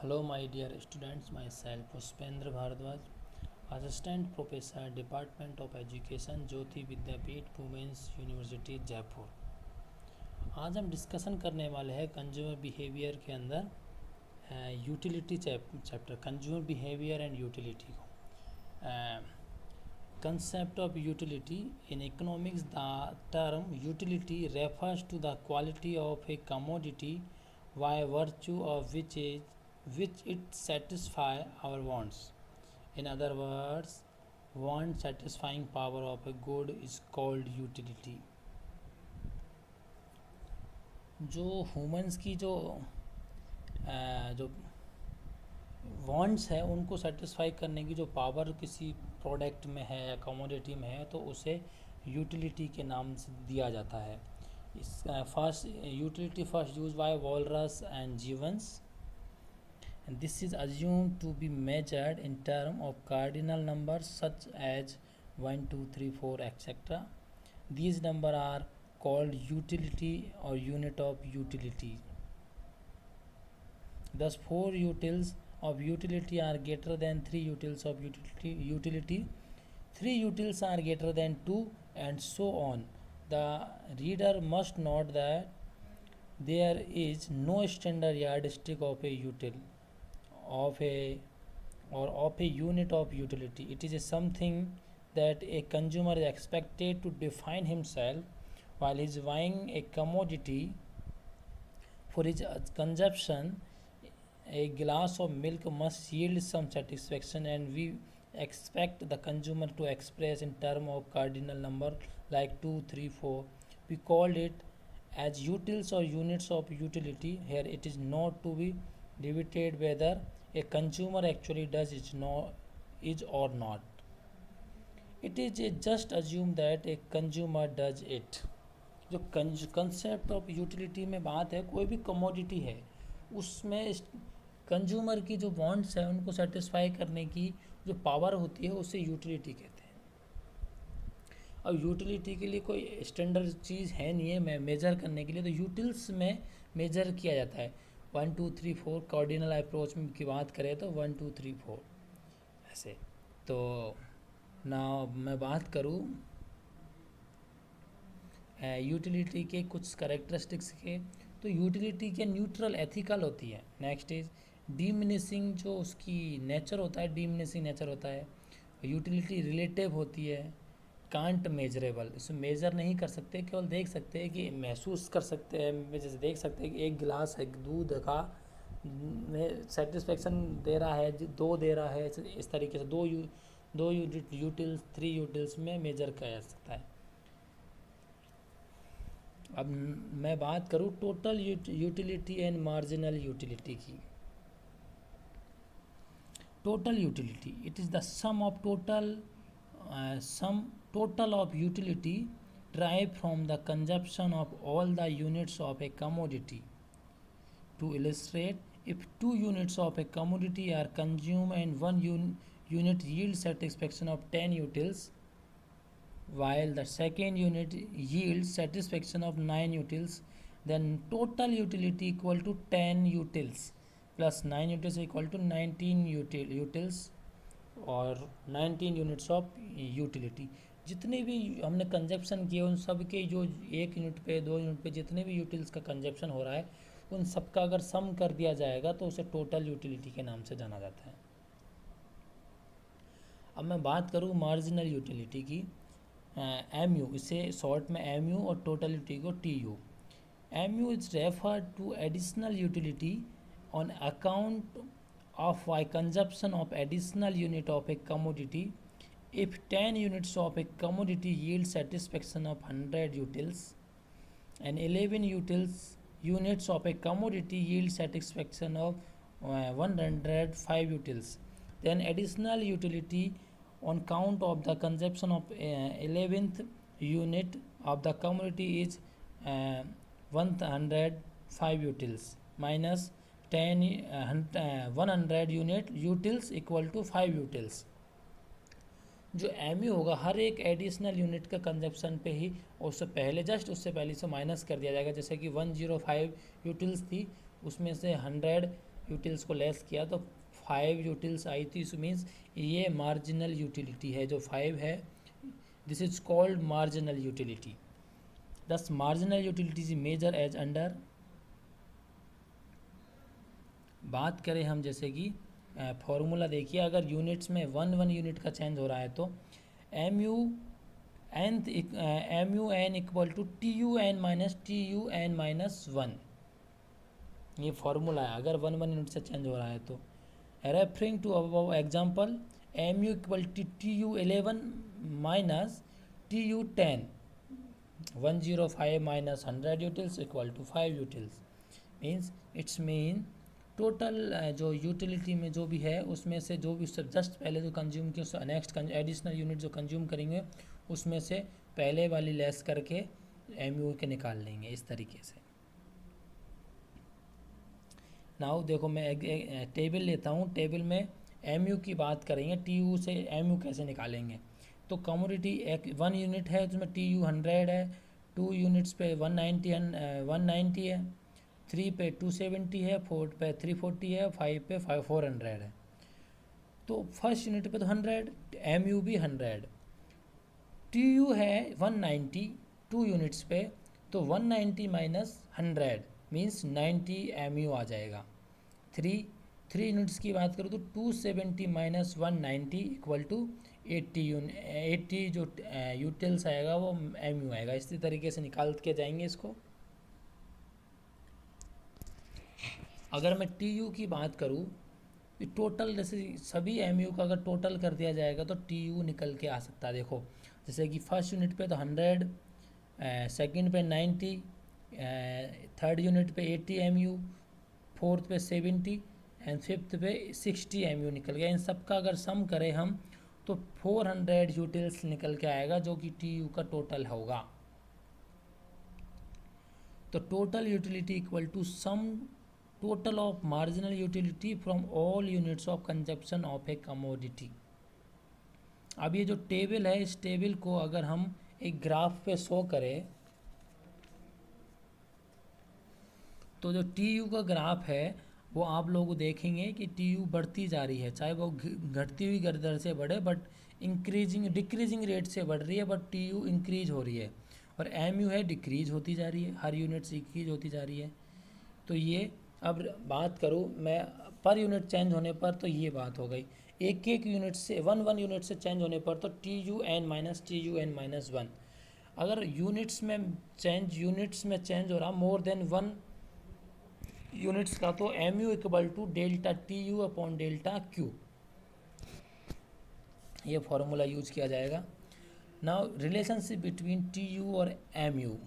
Hello, my dear students. Myself Pushpendra Bhardwaj, assistant professor department of education, Jyoti Vidyapeeth, women's university, Jaipur. आज हम discussion करने वाले हैं कंज्यूमर बिहेवियर के अंदर utility chapter, consumer behaviour and utility को। Concept of utility in economics, the term utility refers to the quality of a commodity by virtue of which it satisfy our wants. In other words, want satisfying power of a good is called utility. जो humans की जो wants है उनको satisfy करने की जो power किसी product में है या कमोडिटी में है तो उसे यूटिलिटी के नाम से दिया जाता है। इस first utility first use by Walras and Jevons, and this is assumed to be measured in terms of cardinal numbers such as 1 2 3 4 etc. These numbers are called utility or unit of utility. Thus 4 utils of utility are greater than 3 utils of utility. 3 utils are greater than 2 and so on. The reader must note that there is no standard yardstick of a util of a unit of utility. It is something that a consumer is expected to define himself while he is buying a commodity for his consumption. A glass of milk must yield some satisfaction, and we expect the consumer to express in terms of cardinal number like 2 3 4. We called it as utils or units of utility. Here it is not to be debated whether a consumer actually does it or not. It is just assumed that a consumer does it. जो concept of utility में बात है, कोई भी commodity है उसमें consumer की जो वांट्स है उनको सेटिस्फाई करने की जो पावर होती है उसे यूटिलिटी कहते हैं। अब यूटिलिटी के लिए कोई स्टैंडर्ड चीज़ है नहीं है मेजर करने के लिए, तो यूटिल्स में मेजर किया जाता है 1 2 3 4। कार्डिनल अप्रोच की बात करें तो 1 2 3 4 ऐसे। तो ना मैं बात करूँ यूटिलिटी के कुछ करेक्टरिस्टिक्स के, तो यूटिलिटी के न्यूट्रल एथिकल होती है। नेक्स्ट इज डिमिनिशिंग, जो उसकी नेचर होता है डिमिनिशिंग नेचर होता है। यूटिलिटी रिलेटिव होती है। कांट मेजरेबल, इसे मेज़र नहीं कर सकते, केवल देख सकते हैं कि महसूस कर सकते हैं। जैसे देख सकते हैं कि एक गिलास है दूध का सेटिस्फेक्शन दे रहा है, 2 दे रहा है, इस तरीके से दो यूटिल्स 3 यूटिल्स में मेजर किया जा सकता है। अब मैं बात करूँ total utility and marginal utility की। Total utility, it is the sum of total of utility derived from the consumption of all the units of a commodity. To illustrate, if 2 units of a commodity are consumed and 1 unit yields satisfaction of 10 utils, while the second unit yields satisfaction of 9 utils, then total utility equal to 10 utils plus 9 utils equal to 19 utils और 19 units of utility. जितने भी हमने consumption किए उन सब के जो 1 unit पे 2 यूनिट पे जितने भी यूटिल्स का कंजप्शन हो रहा है उन सब का अगर सम कर दिया जाएगा तो उसे टोटल यूटिलिटी के नाम से जाना जाता है। अब मैं बात करूँ मार्जिनल यूटिलिटी की, MU, इसे शॉर्ट में MU और टोटल यूटिलिटी को TU। MU is refer to additional utility on account of y consumption of additional unit of a commodity. If 10 units of a commodity yield satisfaction of 100 utils and 11 units of a commodity yield satisfaction of 105 utils, then additional utility on count of the consumption of 11th unit of the commodity is 105 utils minus 100 unit utils equal to 5 utils. जो MU होगा हर एक additional unit का consumption पे ही उससे पहले से minus कर दिया जाएगा। जैसे कि 105 यूटिल्स थी उसमें से 100 यूटिल्स को लेस किया तो 5 यूटिल्स आई थी, सो मीन्स ये मार्जिनल यूटिलिटी है जो 5 है, this is called marginal utility. Thus marginal utility is measure as under, बात करें हम जैसे कि फॉर्मूला देखिए, अगर यूनिट्स में 1 यूनिट का चेंज हो रहा है तो M U N equal to T U N minus 1, ये फॉर्मूला है अगर 1 यूनिट से चेंज हो रहा है तो। Referring to above example, M U equal to T U 11 minus T U 10, 105 minus 100 utils equal to 5 utils, means it's mean total जो utility में जो भी है उसमें से जो भी जस्ट पहले जो कंज्यूम किया उससे नेक्स्ट एडिशनल यूनिट जो कंज्यूम करेंगे उसमें से पहले वाली लेस करके एम यू के निकाल लेंगे इस तरीके से। नाउ देखो मैं एक टेबल लेता हूँ, टेबल में एम यू की बात करेंगे, टी यू से एम यू कैसे निकालेंगे। तो कमोडिटी एक 1 यूनिट है जिसमें टी यू 100 है, 2 यूनिट्स पे 190 है, 3 पे 270 है, 4 पे 340 है, 5 पे 400 है। तो फर्स्ट यूनिट पे तो 100, एम यू भी 100, टी यू है 190 2 यूनिट्स पे, तो 190 माइनस 100 मीन्स 90 एम यू आ जाएगा। 3 यूनिट्स की बात करूँ तो 270 माइनस 190 इक्वल टू 80 जो यूटिल्स आएगा वो एम यू आएगा। इसी तरीके से निकाल के जाएंगे इसको। अगर मैं टी यू की बात करूँ टोटल, जैसे सभी एम यू का अगर टोटल कर दिया जाएगा तो टी यू निकल के आ सकता है। देखो जैसे कि फर्स्ट यूनिट पे तो 100, सेकंड पे 90, थर्ड यूनिट पे 80 एम यू, फोर्थ पे 70 एंड फिफ्थ पे 60 एम यू निकल गया। इन सब का अगर सम करें हम तो 400 यूटिल्स निकल के आएगा जो कि टी यू का टोटल होगा। तो total utility equal to sum total of marginal utility from all units of consumption of a commodity. अब ये जो टेबल है इस टेबल को अगर हम एक ग्राफ पे शो करें तो जो टी यू का ग्राफ है वो आप लोग देखेंगे कि टी यू बढ़ती जा रही है, चाहे वो घटती हुई दर से बढ़े, बट डिक्रीजिंग रेट से बढ़ रही है, बट टी यू इंक्रीज हो रही है। और एम यू है डिक्रीज होती जा रही है, हर यूनिट से इंक्रीज होती जा रही है। तो ये अब बात करूँ मैं पर यूनिट चेंज होने पर तो ये बात हो गई। एक यूनिट से 1 यूनिट से चेंज होने पर तो टी यू एन माइनस 1। अगर यूनिट्स में चेंज हो रहा मोर देन 1 यूनिट्स का तो M U equal to delta T U upon delta Q, ये फॉर्मूला यूज किया जाएगा। Now relationship between T U और एम यू,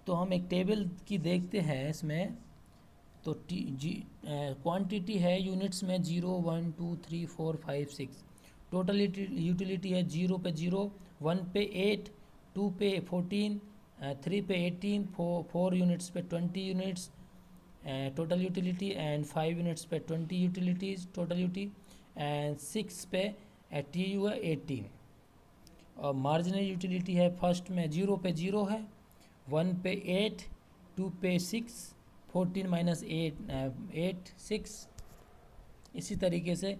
तो हम एक टेबल की देखते हैं इसमें। तो क्वांटिटी है यूनिट्स में 0 1 2 3 4 5 6, टोटल यूटिलिटी है 0 पे 0, 1 पे 8, 2 पे 14, 3 पे 18, 4 यूनिट्स पे 20 units total utility, and 5 units पे 20 यूटिलिटीज टोटल यूटी, एंड 6 पे टी यू है 18। और मार्जिनल यूटिलिटी है फर्स्ट में 0 पे 0 है, 1 पे 8, 2 पे 6, 14 माइनस 8 6। इसी तरीके से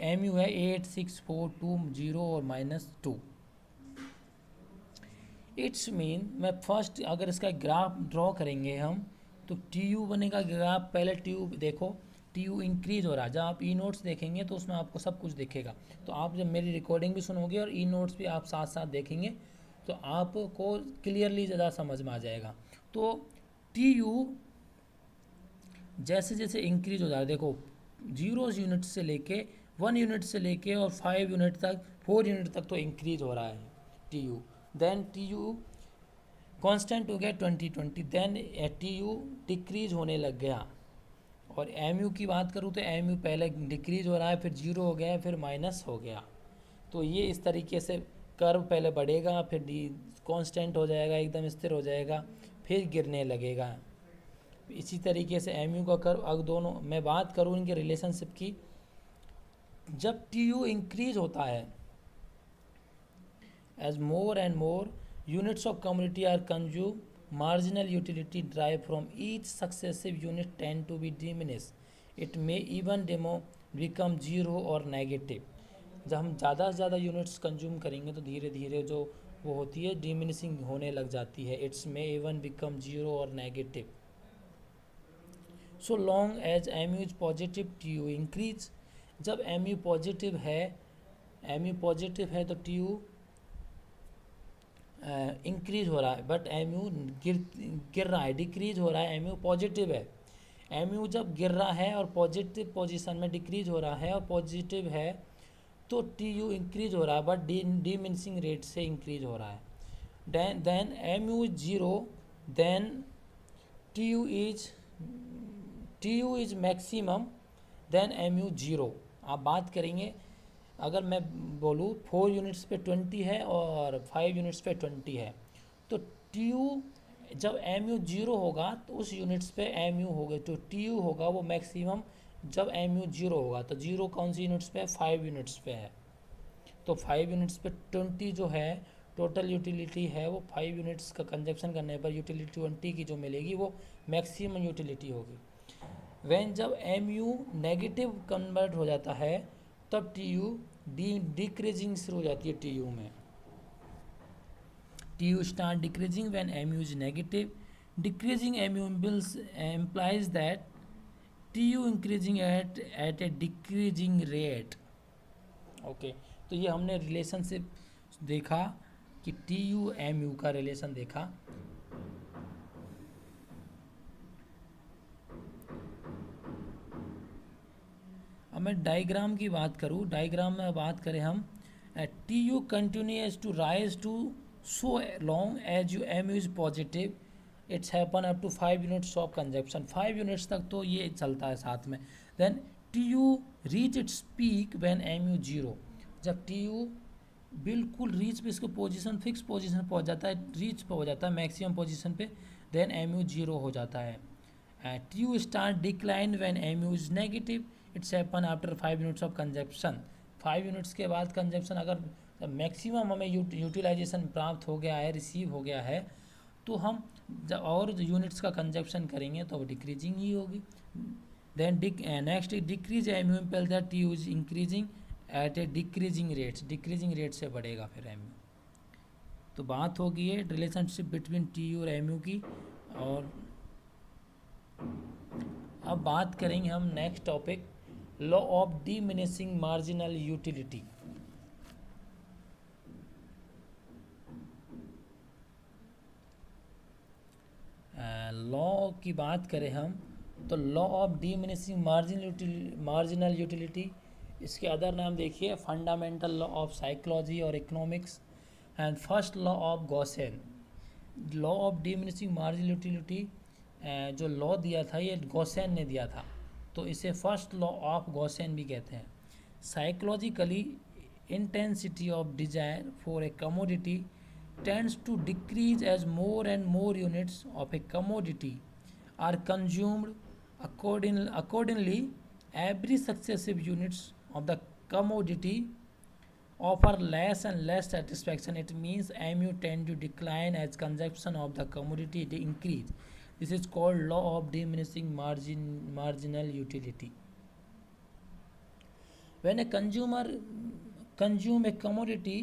एम यू है 8 6 4 2 0 और -2। इट्स मीन मैं फर्स्ट अगर इसका ग्राफ ड्रॉ करेंगे हम तो टी यू बनेगा ग्राफ। पहले टी यू देखो, टी यू इंक्रीज हो रहा है। जब आप ई नोट्स देखेंगे तो उसमें आपको सब कुछ दिखेगा। तो आप जब मेरी रिकॉर्डिंग भी सुनोगे और ई नोट्स भी आप साथ साथ देखेंगे तो आपको क्लियरली ज़्यादा समझ में आ जाएगा। तो टी यू जैसे जैसे इंक्रीज हो जा रहा है, देखो 0 यूनिट से लेके 1 यूनिट से लेके और 5 यूनिट तक 4 यूनिट तक तो इंक्रीज हो रहा है T U. Then T U constant हो गया 2020, देन टी यू डिक्रीज होने लग गया। और एम यू की बात करूँ तो एम यू पहले डिक्रीज हो रहा है, फिर 0 हो गया, फिर माइनस हो गया। तो ये इस तरीके से कर्व पहले बढ़ेगा, फिर कांस्टेंट हो जाएगा, एकदम स्थिर हो जाएगा, फिर गिरने लगेगा। इसी तरीके से एम यू का कर्व। अगर दोनों मैं बात करूँ इनके रिलेशनशिप की, जब टी यू इंक्रीज होता है as more and more units of community are consume marginal utility derived from each successive unit tend to be diminished. It may even become zero or negative. जब हम ज़्यादा से ज़्यादा units consume करेंगे तो धीरे धीरे जो वो होती है डिमिनिशिंग होने लग जाती है. It's may even become zero और negative. So long as M U is positive T U increase. जब एम यू पॉजिटिव है तो टी यू इंक्रीज हो रहा है, बट एम यू गिर रहा है, डिक्रीज हो रहा है. एम यू पॉजिटिव है. एम यू जब गिर रहा है और पॉजिटिव पोजीशन में डिक्रीज हो रहा है और पॉजिटिव है तो टी यू इंक्रीज हो रहा है, बट डिमिनिशिंग रेट से इंक्रीज हो रहा है. Then M U is zero, then T U is maximum, then M U zero. आप बात करेंगे अगर मैं बोलूँ 4 यूनिट्स पे 20 है और 5 यूनिट्स पे 20 है तो टी यू जब एम यू जीरो होगा तो उस यूनिट्स पे एम यू होगा, तो टी यू होगा वो मैक्सिमम जब एम यू जीरो होगा. तो जीरो कौन सी यूनिट्स पे है? 5 यूनिट्स पे है. तो 5 यूनिट्स पे 20 जो है टोटल यूटिलिटी है वो 5 यूनिट्स का कंजप्शन करने पर यूटिलिटी 20 की जो मिलेगी वो मैक्सिमम यूटिलिटी होगी. वैन जब एम यू नेगेटिव कन्वर्ट हो जाता है तब टी यू डिक्रीजिंग शुरू हो जाती है. टी यू में T U start decreasing when M U is negative. Decreasing M U implies that T U increasing at a decreasing rate. Okay, तो ये हमने रिलेशनशिप देखा कि टी यू एम यू का रिलेशन देखा. अब मैं डायग्राम की बात करूँ. डायग्राम में बात करें हम T U continuous to rise to so long as U M U is positive. It's happen up to 5 units of consumption. 5 units तक तो ये चलता है साथ में. Then T U reach its peak when M U zero. जब T U बिल्कुल reach पे इसको पोजीशन फिक्स पोजीशन पहुंच जाता है, रीच पे हो जाता है मैक्सिमम पोजीशन पे, देन एम यू जीरो हो जाता है. T U start decline when M U is negative. It's happen after 5 units of consumption. 5 units के बाद कंजप्शन अगर मैक्सिमम हमें यूटिलाइजेशन प्राप्त हो गया है, रिसीव हो गया है, तो हम जब और यूनिट्स का कंजप्शन करेंगे तो डिक्रीजिंग ही होगी. Then next decrease M U implies that T U is increasing at a decreasing rate से बढ़ेगा फिर एम यू. तो बात होगी है रिलेशनशिप बिटवीन टी यू और एम यू की. और अब बात करेंगे हम next topic law of diminishing marginal utility. Law की बात करें हम तो law of diminishing marginal utility, इसके अदर नाम देखिए फंडामेंटल लॉ ऑफ साइकोलॉजी और economics and first law of Gossen. Law of diminishing marginal utility जो लॉ दिया था ये गॉसेन ने दिया था, तो इसे फर्स्ट लॉ ऑफ गॉसेन भी कहते हैं. Psychologically intensity of desire for a commodity tends to decrease as more and more units of a commodity are consumed. Accordingly, every successive units of the commodity offer less and less satisfaction. It means mu tend to decline as consumption of the commodity increase. This is called law of diminishing marginal utility. When a consumer consume a commodity,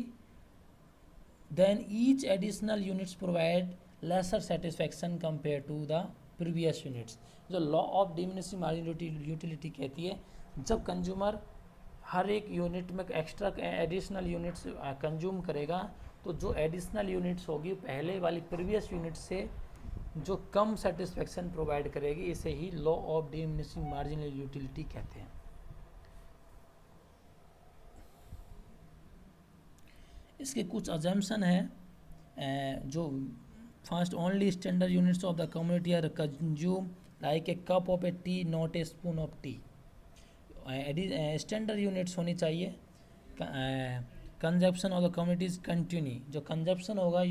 then each additional units provide lesser satisfaction compared to the previous units. जो law of diminishing marginal utility कहती है जब consumer हर एक unit में extra additional units consume करेगा तो जो additional units होगी पहले वाली प्रीवियस यूनिट से जो कम सेटिस्फेक्शन प्रोवाइड करेगी, इसे ही law of diminishing marginal utility कहते हैं. इसके कुछ अजम्पशन है जो first only standard units of the community are consume like a cup of a tea not a spoon of tea. Standard units होनी चाहिए. Consumption of the communities continue, जो consumption होगा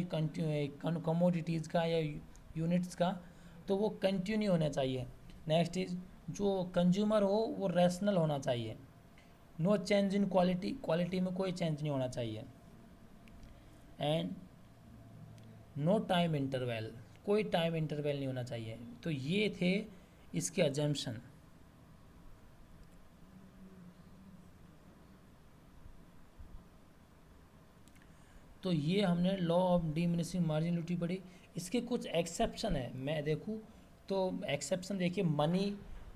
कमोडिटीज़ का या यूनिट्स का तो वो कंटिन्यू होना चाहिए. नेक्स्ट इज जो कंज्यूमर हो वो रैशनल होना चाहिए. नो चेंज इन क्वालिटी में कोई चेंज नहीं होना चाहिए. एंड नो टाइम इंटरवल, कोई टाइम इंटरवल नहीं होना चाहिए। तो ये थे इसके अजम्पशन। तो ये हमने लॉ ऑफ डिमिनिशिंग मार्जिनलिटी पढ़ी। इसके कुछ एक्सेप्शन है, मैं देखूँ तो एक्सेप्शन देखिए,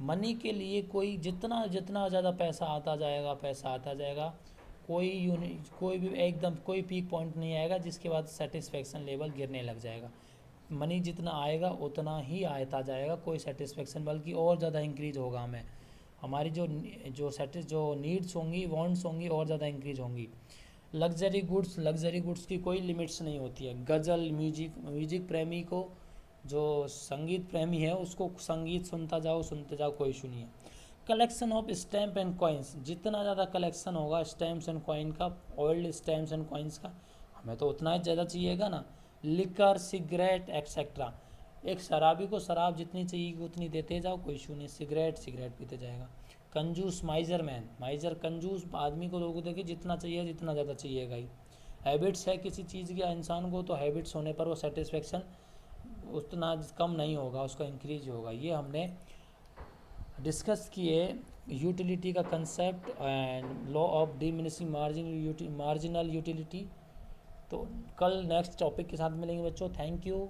मनी के लिए कोई जितना जितना ज़्यादा पैसा आता जाएगा, कोई भी एकदम कोई पीक पॉइंट नहीं आएगा जिसके बाद सेटिस्फेक्शन लेवल गिरने लग जाएगा। मनी जितना आएगा उतना ही आता जाएगा, कोई सेटिस्फेक्शन बल्कि और ज़्यादा इंक्रीज होगा। हमारी जो जो नीड्स होंगी, वांट्स होंगी, और ज़्यादा इंक्रीज होंगी। लग्जरी गुड्स की कोई लिमिट्स नहीं होती है। गज़ल, म्यूजिक प्रेमी को, जो संगीत प्रेमी है उसको संगीत सुनते जाओ, कोई इशू नहीं है। Collection of stamp and coins, जितना ज़्यादा कलेक्शन होगा स्टैम्प्स एंड कॉइन का, ओल्ड स्टैम्प्स एंड कॉइन्स का, हमें तो उतना ही ज़्यादा चाहिएगा ना। लिकर, सिगरेट एक्सेट्रा, एक शराबी को शराब जितनी चाहिए उतनी देते जाओ, कोई इशू नहीं, सिगरेट पीते जाएगा। कंजूस, माइजर कंजूस आदमी को लोगों देखिए, जितना चाहिए जितना ज़्यादा चाहिएगा ही। हैबिट्स है किसी चीज़ की इंसान को, तो हैबिट्स होने पर वो सेटिस्फेक्शन उतना कम नहीं होगा, उसका इंक्रीज होगा। ये हमने डिस्कस किए यूटिलिटी का concept and law of diminishing marginal utility. तो कल नेक्स्ट टॉपिक के साथ मिलेंगे बच्चों। Thank you.